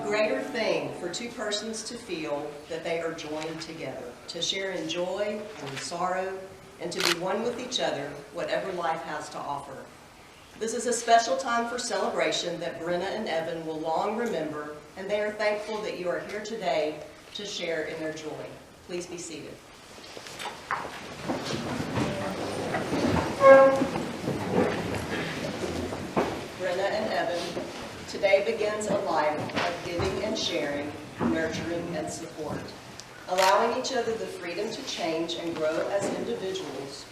What greater thing for two persons to feel that they are joined together, to share in joy and in sorrow, and to be one with each other, whatever life has to offer. This is a special time for celebration that Brenna and Evan will long remember, and they are thankful that you are here today to share in their joy. Please be seated. Brenna and Evan, today begins a life of giving and sharing, nurturing and support, allowing each other the freedom to change and grow as individuals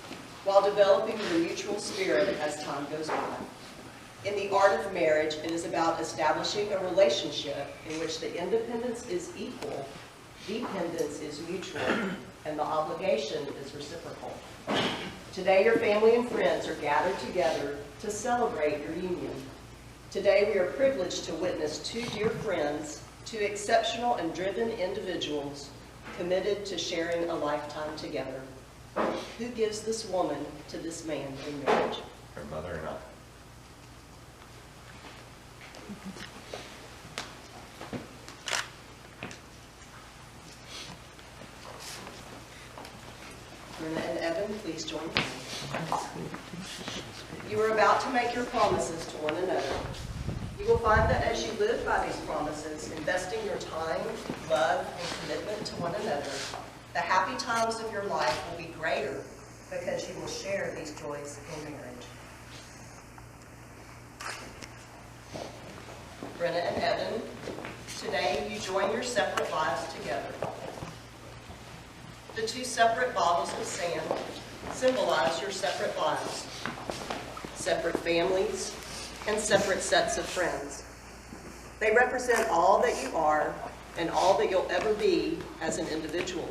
while developing the mutual spirit as time goes by. In the art of marriage, it is about establishing a relationship in which the independence is equal, dependence is mutual, and the obligation is reciprocal. Today, your family and friends are gathered together to celebrate your union. Today, we are privileged to witness two dear friends, two exceptional and driven individuals committed to sharing a lifetime together. Who gives this woman to this man in marriage? Her mother and I. Brenna and Evan, please join me. You are about to make your promises to one another. You will find that as you live by these promises, investing your time, love, and commitment to one another, the happy times of your life will be greater because you will share these joys in marriage. Brenna and Evan, today you join your separate lives together. The two separate bottles of sand symbolize your separate lives, separate families, and separate sets of friends. They represent all that you are and all that you'll ever be as an individual.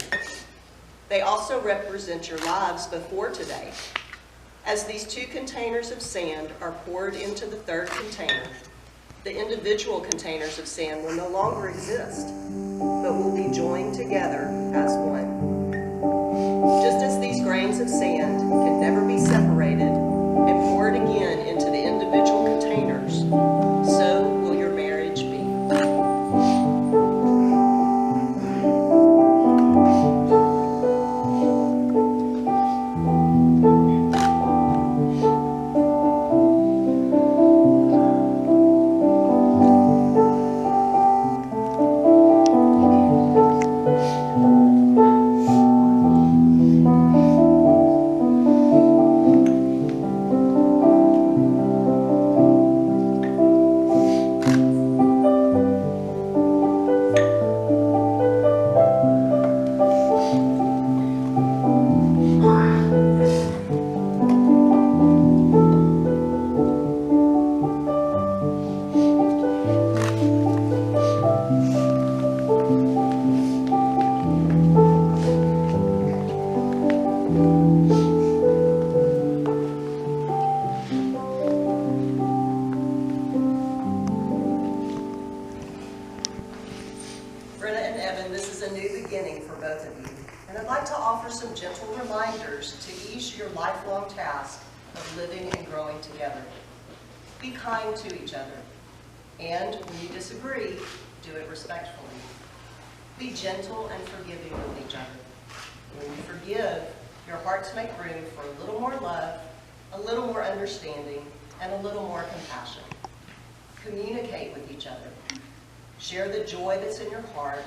They also represent your lives before today. As these two containers of sand are poured into the third container, the individual containers of sand will no longer exist, but will be joined together as one. Just as these grains of sand can never be separated and poured again into the individual containers, so will your marriage be. Some gentle reminders to ease your lifelong task of living and growing together. Be kind to each other, and when you disagree, do it respectfully. Be gentle and forgiving with each other. When you forgive, your hearts make room for a little more love, a little more understanding, and a little more compassion. Communicate with each other. Share the joy that's in your heart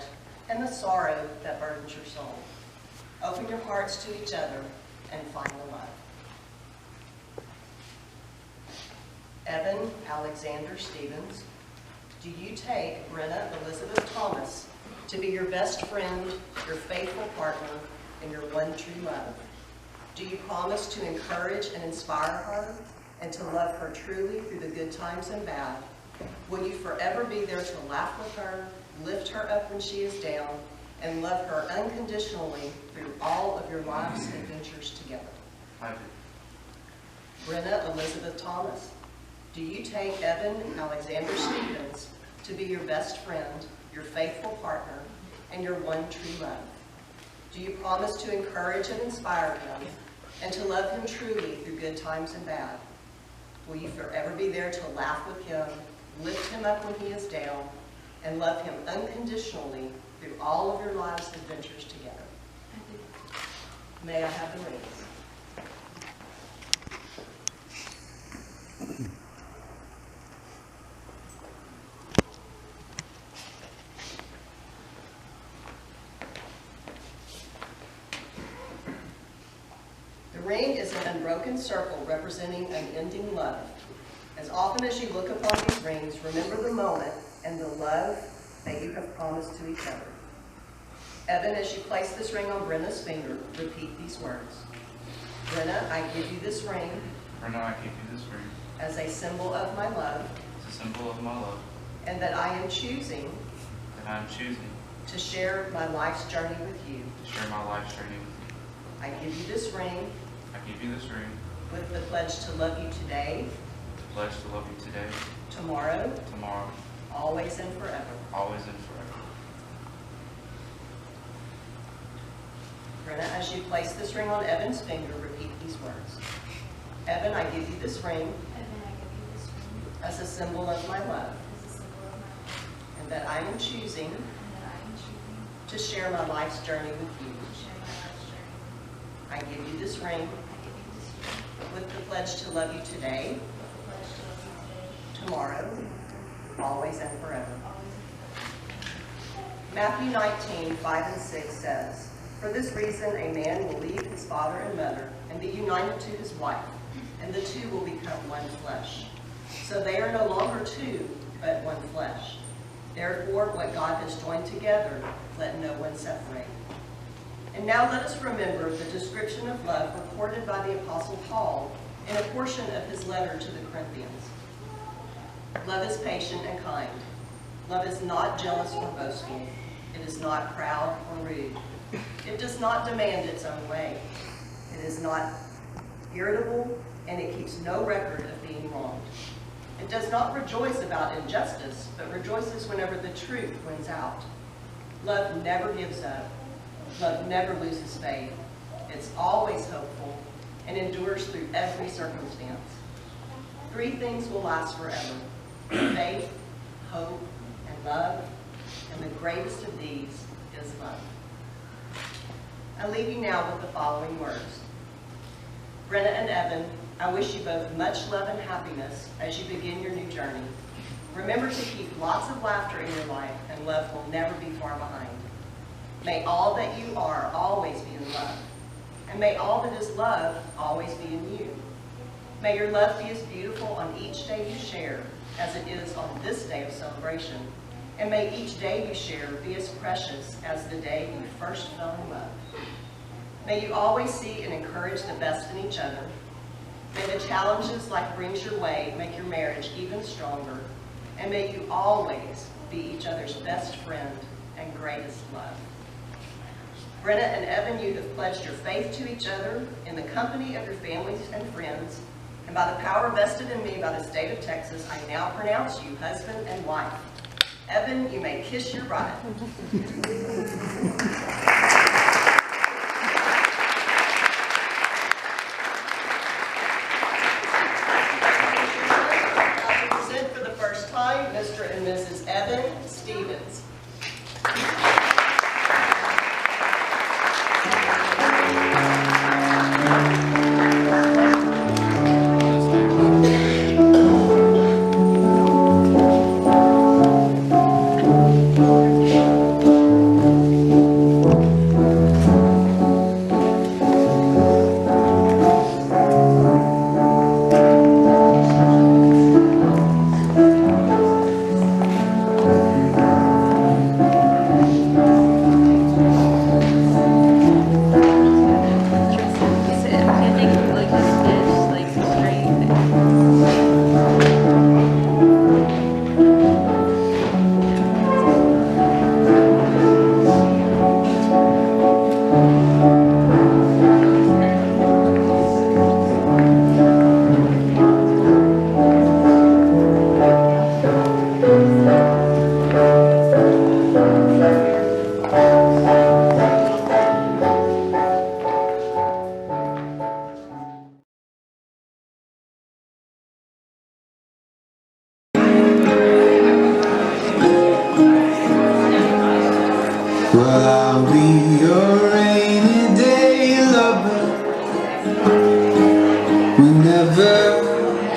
and the sorrow that burdens your soul. Open your hearts to each other and find the love. Evan Alexander Stevens, do you take Brenna Elizabeth Thomas to be your best friend, your faithful partner, and your one true love? Do you promise to encourage and inspire her and to love her truly through the good times and bad? Will you forever be there to laugh with her, lift her up when she is down, and love her unconditionally through all of your life's adventures together? I do. Brenna Elizabeth Thomas, do you take Evan Alexander Stevens to be your best friend, your faithful partner, and your one true love? Do you promise to encourage and inspire him and to love him truly through good times and bad? Will you forever be there to laugh with him, lift him up when he is down, and love him unconditionally through all of your lives' adventures together? I do. May I have the rings? The ring is an unbroken circle representing unending love. As often as you look upon these rings, remember the moment and the love that you have promised to each other. Evan, as you place this ring on Brenna's finger, repeat these words. Brenna, I give you this ring. Brenna, I give you this ring. As a symbol of my love. As a symbol of my love. And that I am choosing. That I am choosing. To share my life's journey with you. To share my life's journey with you. I give you this ring. I give you this ring. With the pledge to love you today. With the pledge to love you today. Tomorrow. Tomorrow. Always and forever. Always and forever. Brenna, as you place this ring on Evan's finger, repeat these words. Evan, I give you this ring. Evan, I give you this ring. As a symbol of my love. As a symbol of my love. And that I am choosing. And that I am choosing. To share my life's journey with you. To share my life's journey. I give you this ring. I give you this ring. With the pledge to love you today. With the pledge to love you today. Tomorrow. Always and forever. Always and forever. Matthew 19:5 and 6 says, For this reason a man will leave his father and mother and be united to his wife, and the two will become one flesh. So they are no longer two, but one flesh. Therefore, what God has joined together, let no one separate. And now let us remember the description of love recorded by the Apostle Paul in a portion of his letter to the Corinthians. Love is patient and kind. Love is not jealous or boastful. It is not proud or rude. It does not demand its own way. It is not irritable, and it keeps no record of being wronged. It does not rejoice about injustice, but rejoices whenever the truth wins out. Love never gives up. Love never loses faith. It's always hopeful and endures through every circumstance. Three things will last forever: faith, hope, and love, and the greatest of these is love. I leave you now with the following words. Brenna and Evan, I wish you both much love and happiness as you begin your new journey. Remember to keep lots of laughter in your life, and love will never be far behind. May all that you are always be in love, and may all that is love always be in you. May your love be as beautiful on each day you share as it is on this day of celebration, and may each day you share be as precious as the day you first fell in love. May you always see and encourage the best in each other. May the challenges life brings your way make your marriage even stronger, and may you always be each other's best friend and greatest love. Brenna and Evan, you have pledged your faith to each other in the company of your families and friends, and by the power vested in me by the state of Texas, I now pronounce you husband and wife. Evan, you may kiss your bride. Mr. and Mrs. Evan Stevens.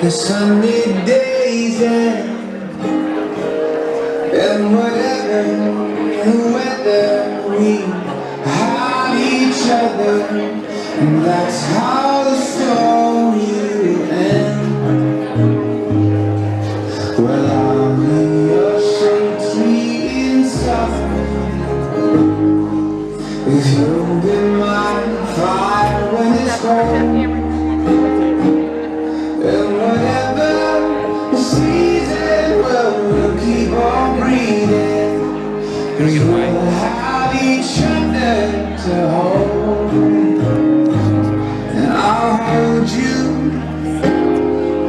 the sunny days and whatever the weather, we have each other, and that's how the story will end. Well, I'll be your shade tree in summer if you'll be my fire when it's cold. And whatever the season, well, we'll keep on breathing, 'cause we'll have each other to hold. And I'll hold you,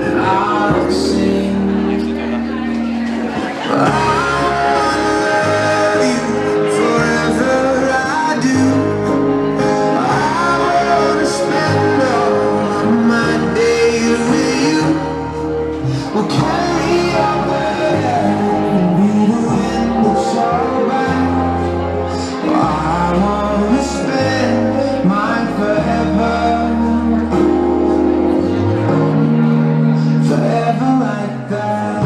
and I'll sing. I love you forever, I do. I wanna spend all of my days with you. We'll carry our burden, be the wind that's all right. I wanna spend mine forever, forever like that.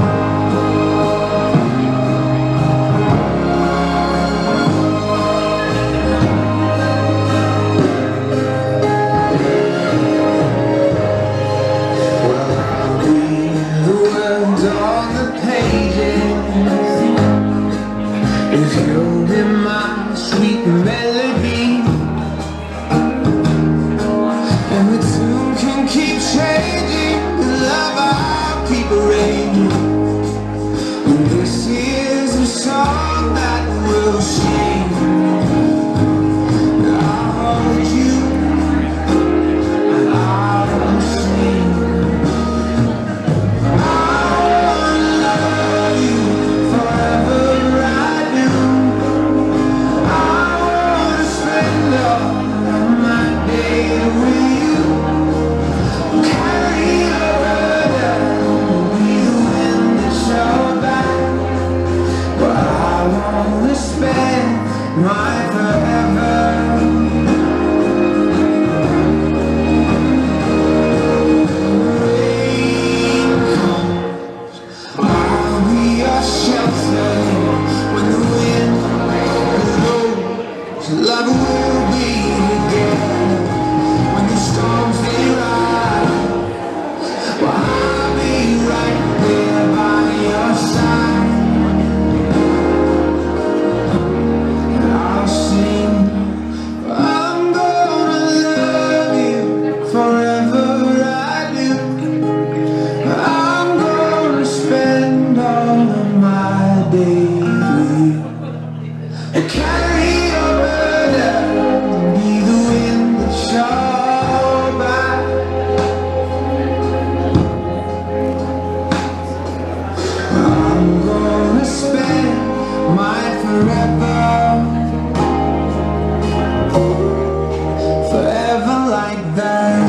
Well, I'll be the words on the pages if you'll be my sweet melody. And the tune can keep changing, the love I'll keep arranging. And this is a song that will sing. I'll hold you, and I'll sing. I'll love you forever, I do. I wanna spend all of my days with you. Carry your burden, be the wind that's your back. But I wanna spend my forever. Rain comes, I'll be your shelter when the wind blows. Love will be together when the storms they rise. Well, I'll be right there by your side, and I'll sing. I'm gonna love you forever, I do. I'm gonna spend all of my days with you. Carry your burden, be the wind that's your back. I'm gonna spend my forever, forever like that.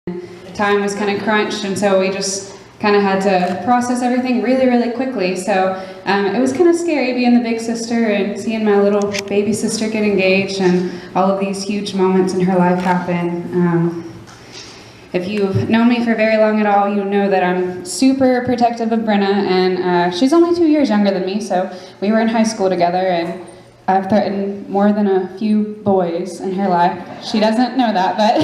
Time was kind of crunched, and so we just kind of had to process everything really, really quickly. So it was kind of scary being the big sister and seeing my little baby sister get engaged and all of these huge moments in her life happen. If you've known me for very long at all, you know that I'm super protective of Brenna, and she's only 2 years younger than me, so we were in high school together, and I've threatened more than a few boys in her life. She doesn't know that, but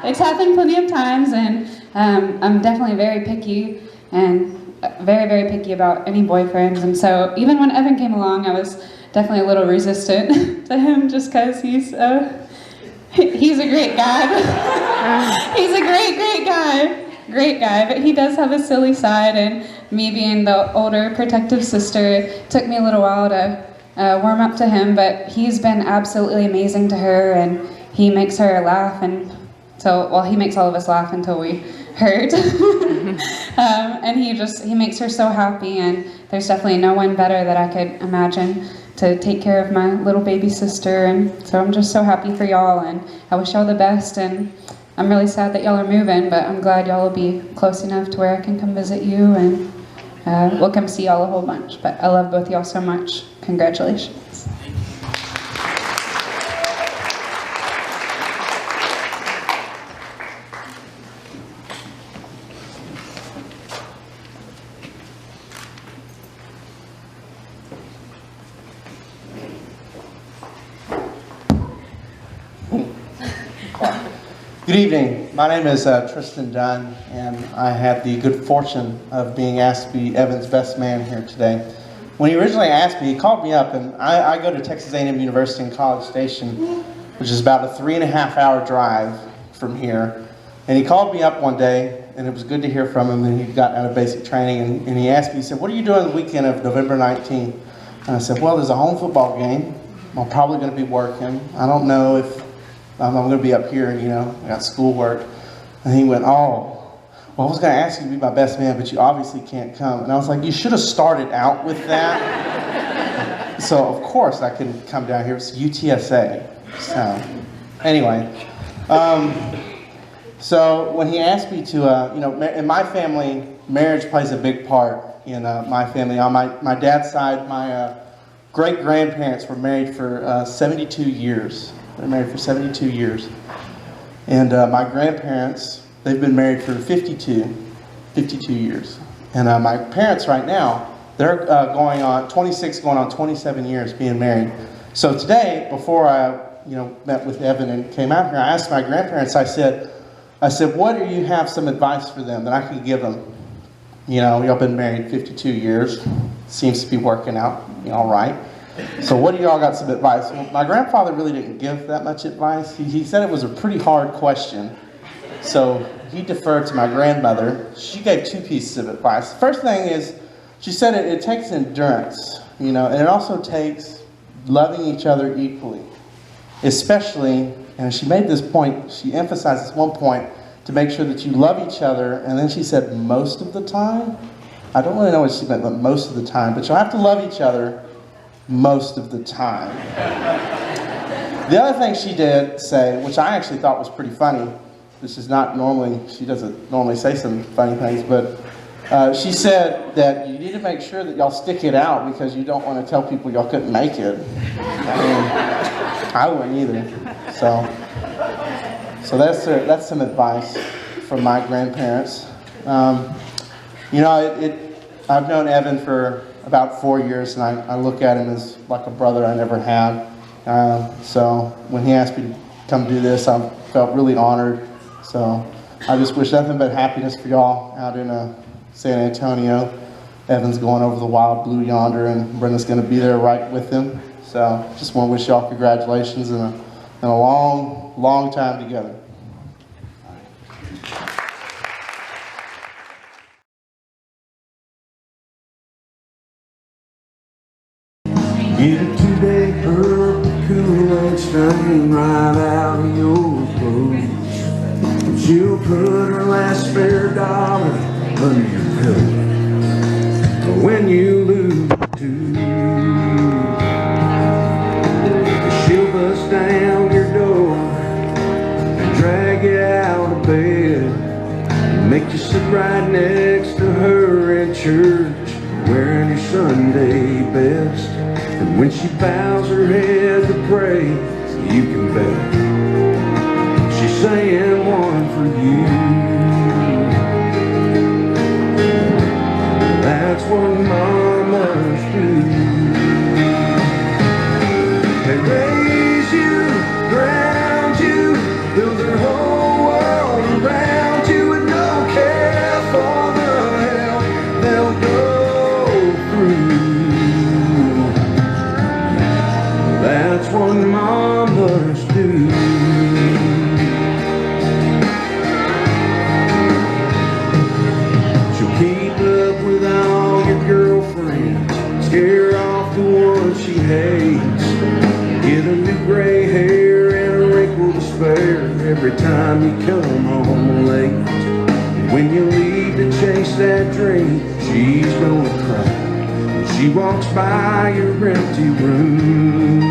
it's happened plenty of times, and I'm definitely very picky, and very, very picky about any boyfriends, and so even when Evan came along, I was definitely a little resistant to him, just because he's a great guy. He's a great guy, but he does have a silly side, and me being the older protective sister, it took me a little while to warm up to him, but he's been absolutely amazing to her, and he makes her laugh, and so, well, he makes all of us laugh until we hurt. And he makes her so happy, and there's definitely no one better that I could imagine to take care of my little baby sister, and so I'm just so happy for y'all, and I wish y'all the best, and I'm really sad that y'all are moving, but I'm glad y'all will be close enough to where I can come visit you, and we'll come see y'all a whole bunch, but I love both y'all so much. Congratulations. Good evening. My name is Tristan Dunn, and I had the good fortune of being asked to be Evan's best man here today. When he originally asked me, he called me up, and I go to Texas A&M University in College Station, which is about a 3.5-hour drive from here. And he called me up one day, and it was good to hear from him, and he'd gotten out of basic training, and he asked me, he said, "What are you doing the weekend of November 19th? And I said, "Well, there's a home football game. I'm probably going to be working. I don't know if I'm going to be up here, you know, I got schoolwork." And he went, "Oh, well, I was going to ask you to be my best man, but you obviously can't come." And I was like, "You should have started out with that." So, of course, I can come down here. It's UTSA. So, anyway. So, when he asked me to, you know, in my family, marriage plays a big part in my family. On my dad's side, my great-grandparents were married for 72 years. They're married for 72 years. And my grandparents, they've been married for 52 years. And my parents right now, they're going on 26, going on 27 years being married. So today, before I met with Evan and came out here, I asked my grandparents, I said, "What do you have some advice for them that I could give them? You know, y'all been married 52 years. Seems to be working out, all right. So what do y'all got some advice?" Well, my grandfather really didn't give that much advice. He said it was a pretty hard question. So he deferred to my grandmother. She gave 2 pieces of advice. The first thing is, she said it takes endurance, you know, and it also takes loving each other equally. Especially, and she made this point, she emphasized this one point, to make sure that you love each other, and then she said most of the time. I don't really know what she meant, but most of the time. But you'll have to love each other most of the time. The other thing she did say, which I actually thought was pretty funny, this is not normally, she doesn't normally say some funny things, but she said that you need to make sure that y'all stick it out because you don't want to tell people y'all couldn't make it. I mean, I wouldn't either. So that's some advice from my grandparents. You know, I've known Evan for about 4 years, and I look at him as like a brother I never had. So when he asked me to come do this, I felt really honored. So I just wish nothing but happiness for y'all out in San Antonio. Evan's going over the wild blue yonder, and Brenda's going to be there right with him. So just want to wish y'all congratulations and a long, long time together. Get a 2-day herb, Kool-Aid strain right out of your clothes. She'll put her last spare dollar under your pillow when you lose too. She'll bust down your door and drag you out of bed to sit right next to her in church, wearing her Sunday best. And when she bows her head to pray, you can bet she's saying one for you. That's what mamas do. They raise you, ground you, build their whole world around you, and don't care for the hell they'll go through. That's what mamas do. She'll keep up with all your girlfriends, scare off the ones she hates, get a new gray hair and a wrinkle to spare every time you come home late. When you leave to chase that dream, she's gonna cry when she walks by your empty room.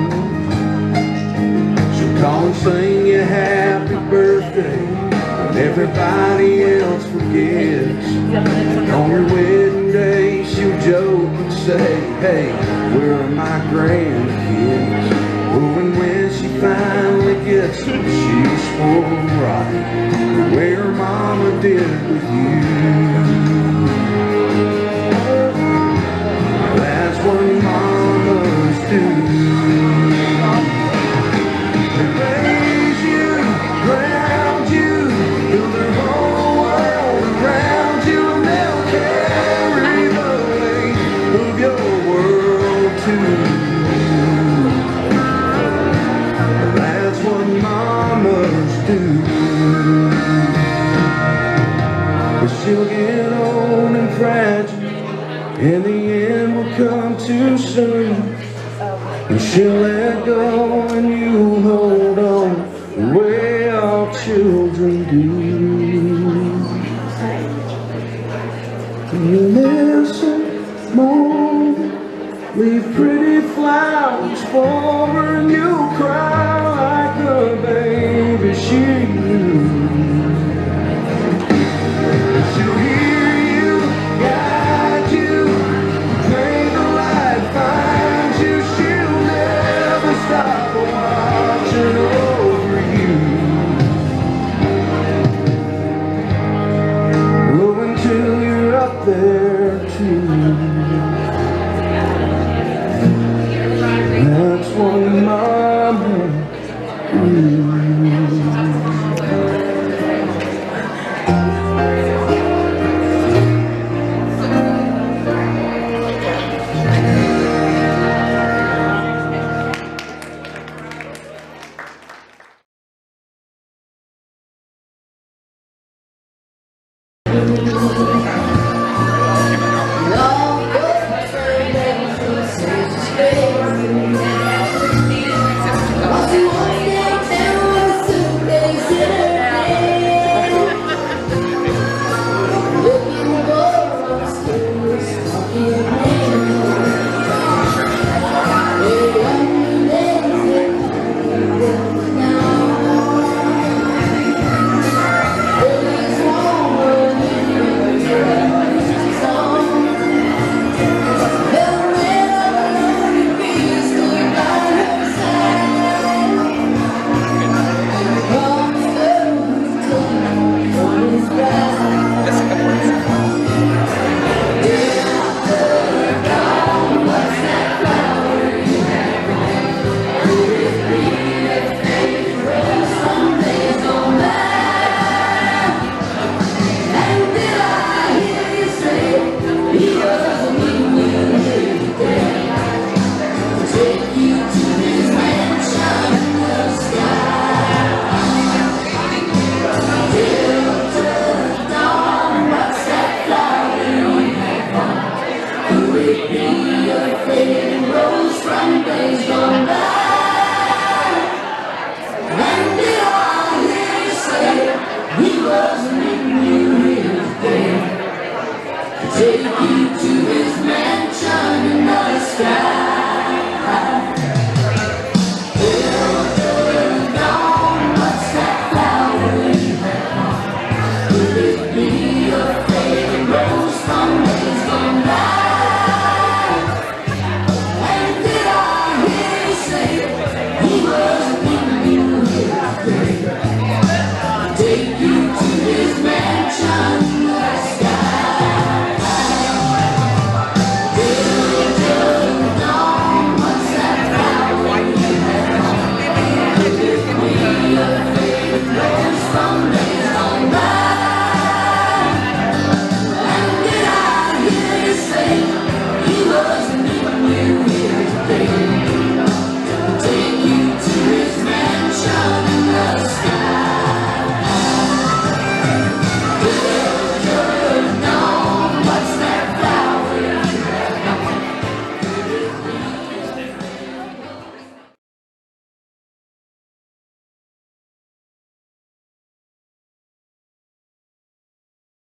She'll call and sing you happy birthday when everybody else forgets. And on your wedding day, she'll joke and say, hey, where are my grandkids? Oh, and when she finally gets them, she's spoiled right the way her mama did with you. That's what mamas do. They raise you, ground you, build their whole world around you, and they'll carry the weight of your world too. That's what mamas do. But she'll get old and fragile, and the end will come too soon. And she'll let go and you'll hold on the way all children do. You listen, Mom, leave pretty flowers for her, and you'll cry like a baby she knew. She'll hear you, guide you, pray the light finds you. She'll never stop watching over you. Oh, until you're up there too.